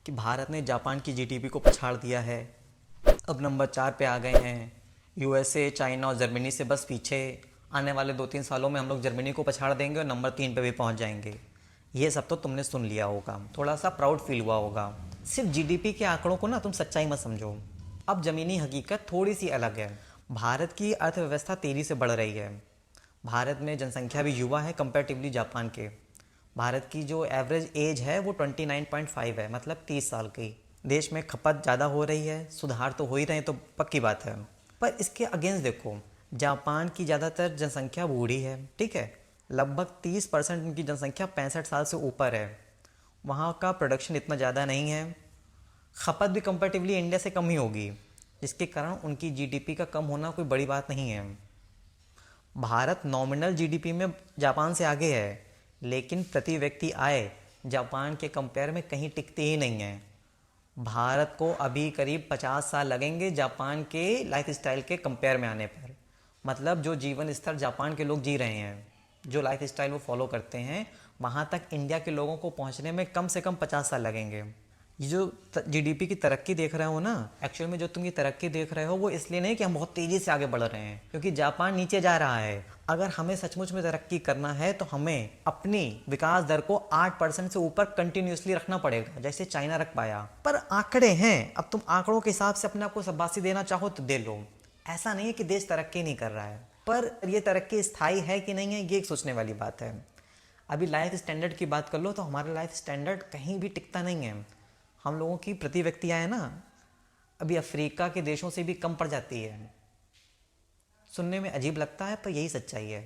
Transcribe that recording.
कि भारत ने जापान की जीडीपी को पछाड़ दिया है। अब नंबर 4 पे आ गए हैं। यूएसए, चाइना और जर्मनी से बस पीछे। आने वाले 2-3 सालों में हम लोग जर्मनी को पछाड़ देंगे और नंबर 3 पे भी पहुंच जाएंगे। ये सब तो तुमने सुन लिया होगा, थोड़ा सा प्राउड फील हुआ होगा। सिर्फ जीडीपी के आंकड़ों को ना तुम सच्चाई मत समझो। अब ज़मीनी हकीकत थोड़ी सी अलग है। भारत की अर्थव्यवस्था तेज़ी से बढ़ रही है। भारत में जनसंख्या भी युवा है कंपैरेटिवली जापान के। भारत की जो एवरेज एज है वो 29.5 है, मतलब 30 साल की। देश में खपत ज़्यादा हो रही है, सुधार तो हो ही रहे हैं, तो पक्की बात है। पर इसके अगेंस्ट देखो, जापान की ज़्यादातर जनसंख्या बूढ़ी है, ठीक है। लगभग 30% उनकी जनसंख्या 65 साल से ऊपर है। वहाँ का प्रोडक्शन इतना ज़्यादा नहीं है। खपत भी कंपैरेटिवली इंडिया से कम ही होगी, जिसके कारण उनकी जीडीपी का कम होना कोई बड़ी बात नहीं है। भारत नॉमिनल जीडीपी में जापान से आगे है, लेकिन प्रति व्यक्ति आय जापान के कंपेयर में कहीं टिकती ही नहीं है। भारत को अभी करीब 50 साल लगेंगे जापान के लाइफ स्टाइल के कंपेयर में आने पर। मतलब जो जीवन स्तर जापान के लोग जी रहे हैं, जो लाइफ स्टाइल वो फॉलो करते हैं, वहाँ तक इंडिया के लोगों को पहुँचने में कम से कम 50 साल लगेंगे। ये जो जीडीपी की तरक्की देख रहे हो ना, एक्चुअल में जो तुम ये तरक्की देख रहे हो वो इसलिए नहीं कि हम बहुत तेज़ी से आगे बढ़ रहे हैं, क्योंकि जापान नीचे जा रहा है। अगर हमें सचमुच में तरक्की करना है तो हमें अपनी विकास दर को 8% से ऊपर कंटिन्यूसली रखना पड़ेगा, जैसे चाइना रख पाया। पर आंकड़े हैं, अब तुम आंकड़ों के हिसाब से अपने आप को शाबाशी देना चाहो तो दे लो। ऐसा नहीं है कि देश तरक्की नहीं कर रहा है, पर ये तरक्की स्थायी है कि नहीं है, ये एक सोचने वाली बात है। अभी लाइफ स्टैंडर्ड की बात कर लो तो हमारा लाइफ स्टैंडर्ड कहीं भी टिकता नहीं है। हम लोगों की प्रति व्यक्ति आय ना अभी अफ्रीका के देशों से भी कम पड़ जाती है। सुनने में अजीब लगता है पर यही सच्चाई है।